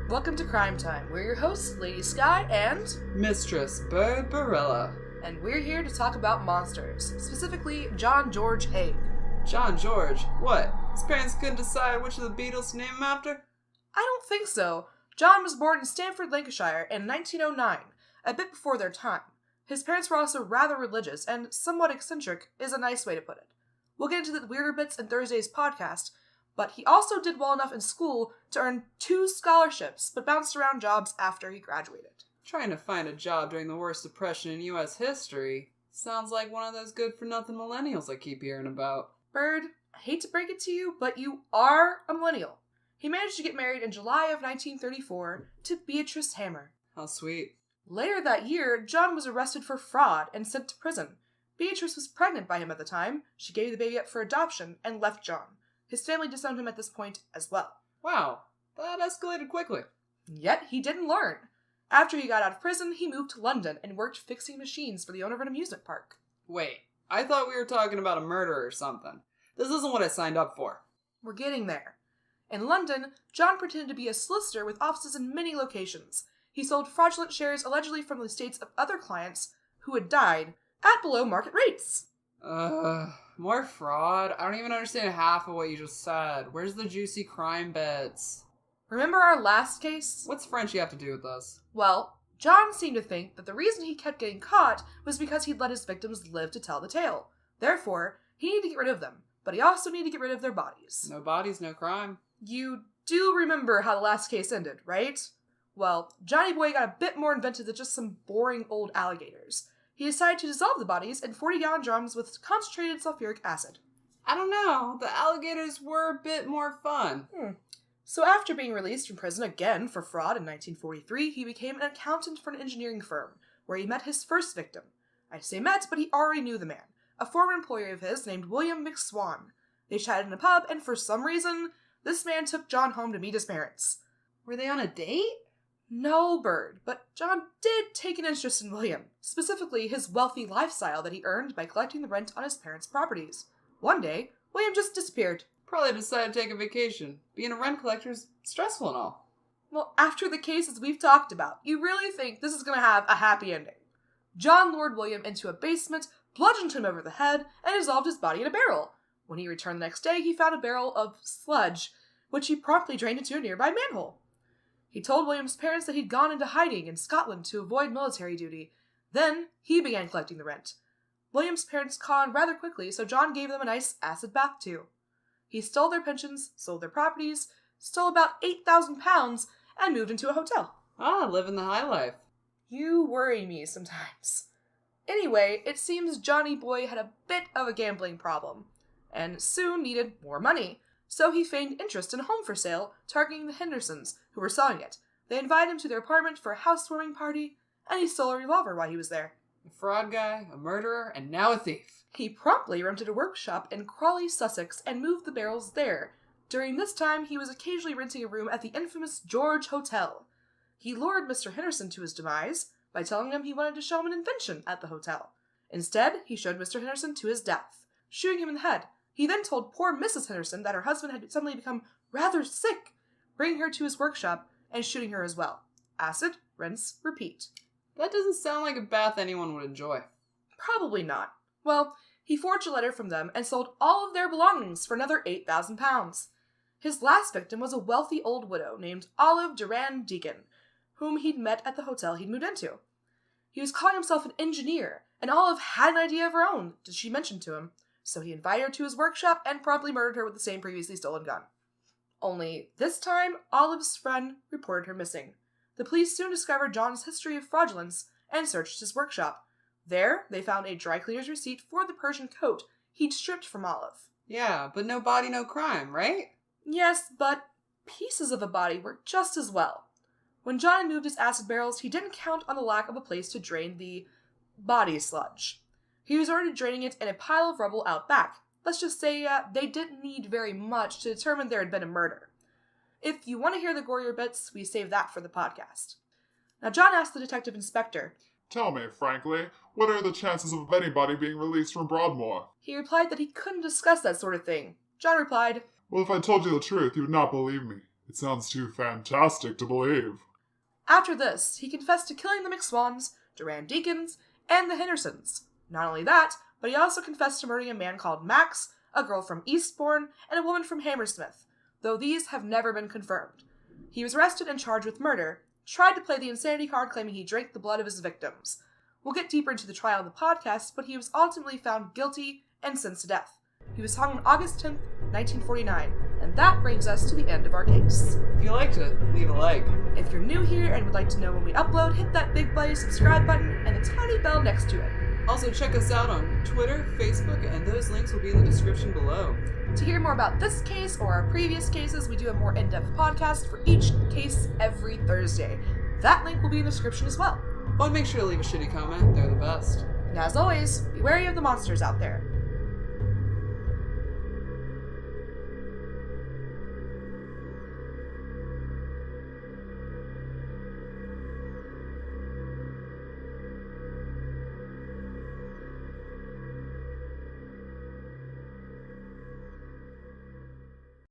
Welcome to Crime Time. We're your hosts, Lady Sky and Mistress Barbarella. And we're here to talk about monsters, specifically John George Haig. John George? What? His parents couldn't decide which of the Beatles to name him after? I don't think so. John was born in Stamford, Lancashire in 1909, a bit before their time. His parents were also rather religious and somewhat eccentric is a nice way to put it. We'll get into the weirder bits in Thursday's podcast, but he also did well enough in school to earn 2 scholarships, but bounced around jobs after he graduated. Trying to find a job during the worst depression in U.S. history sounds like one of those good-for-nothing millennials I keep hearing about. Bird, I hate to break it to you, but you are a millennial. He managed to get married in July of 1934 to Beatrice Hammer. How sweet. Later that year, John was arrested for fraud and sent to prison. Beatrice was pregnant by him at the time. She gave the baby up for adoption and left John. His family disowned him at this point as well. Wow, that escalated quickly. Yet he didn't learn. After he got out of prison, he moved to London and worked fixing machines for the owner of an amusement park. Wait, I thought we were talking about a murder or something. This isn't what I signed up for. We're getting there. In London, John pretended to be a solicitor with offices in many locations. He sold fraudulent shares allegedly from the estates of other clients who had died at below market rates. More fraud? I don't even understand half of what you just said. Where's the juicy crime bits? Remember our last case? What's Frenchie have to do with this? Well, John seemed to think that the reason he kept getting caught was because he'd let his victims live to tell the tale. Therefore, he needed to get rid of them, but he also needed to get rid of their bodies. No bodies, no crime. You do remember how the last case ended, right? Well, Johnny Boy got a bit more inventive than just some boring old alligators. He decided to dissolve the bodies in 40-gallon drums with concentrated sulfuric acid. I don't know. The alligators were a bit more fun. So after being released from prison again for fraud in 1943, he became an accountant for an engineering firm, where he met his first victim. I say met, but he already knew the man, a former employee of his named William McSwan. They chatted in a pub, and for some reason, this man took John home to meet his parents. Were they on a date? No, Bird, but John did take an interest in William, specifically his wealthy lifestyle that he earned by collecting the rent on his parents' properties. One day, William just disappeared. Probably decided to take a vacation. Being a rent collector is stressful and all. Well, after the cases we've talked about, you really think this is going to have a happy ending. John lured William into a basement, bludgeoned him over the head, and dissolved his body in a barrel. When he returned the next day, he found a barrel of sludge, which he promptly drained into a nearby manhole. He told William's parents that he'd gone into hiding in Scotland to avoid military duty. Then, he began collecting the rent. William's parents caught on rather quickly, so John gave them a nice acid bath too. He stole their pensions, sold their properties, stole about £8,000, and moved into a hotel. Living the high life. You worry me sometimes. Anyway, it seems Johnny Boy had a bit of a gambling problem, and soon needed more money. So he feigned interest in a home for sale, targeting the Hendersons, who were selling it. They invited him to their apartment for a housewarming party, and he stole a revolver while he was there. A fraud guy, a murderer, and now a thief. He promptly rented a workshop in Crawley, Sussex, and moved the barrels there. During this time, he was occasionally renting a room at the infamous George Hotel. He lured Mr. Henderson to his demise by telling him he wanted to show him an invention at the hotel. Instead, he showed Mr. Henderson to his death, shooting him in the head. He then told poor Mrs. Henderson that her husband had suddenly become rather sick, bringing her to his workshop and shooting her as well. Acid, rinse, repeat. That doesn't sound like a bath anyone would enjoy. Probably not. Well, he forged a letter from them and sold all of their belongings for another £8,000. His last victim was a wealthy old widow named Olive Durand Deacon, whom he'd met at the hotel he'd moved into. He was calling himself an engineer, and Olive had an idea of her own that she mentioned to him. So he invited her to his workshop and promptly murdered her with the same previously stolen gun. Only this time, Olive's friend reported her missing. The police soon discovered John's history of fraudulence and searched his workshop. There, they found a dry cleaner's receipt for the Persian coat he'd stripped from Olive. Yeah, but no body, no crime, right? Yes, but pieces of a body were just as well. When John moved his acid barrels, he didn't count on the lack of a place to drain the body sludge. He was already draining it in a pile of rubble out back. Let's just say they didn't need very much to determine there had been a murder. If you want to hear the gorier bits, we save that for the podcast. Now, John asked the detective inspector, "Tell me, frankly, what are the chances of anybody being released from Broadmoor?" He replied that he couldn't discuss that sort of thing. John replied, "Well, if I told you the truth, you would not believe me. It sounds too fantastic to believe. After this, he confessed to killing the McSwans, Duran Deacons, and the Hendersons. Not only that, but he also confessed to murdering a man called Max, a girl from Eastbourne, and a woman from Hammersmith, though these have never been confirmed. He was arrested and charged with murder, tried to play the insanity card claiming he drank the blood of his victims. We'll get deeper into the trial in the podcast, but he was ultimately found guilty and sentenced to death. He was hung on August 10th, 1949, and that brings us to the end of our case. If you liked it, leave a like. If you're new here and would like to know when we upload, hit that big bloody subscribe button and the tiny bell next to it. Also, check us out on Twitter, Facebook, and those links will be in the description below. To hear more about this case or our previous cases, we do a more in-depth podcast for each case every Thursday. That link will be in the description as well. But make sure to leave a shitty comment, they're the best. And as always, be wary of the monsters out there.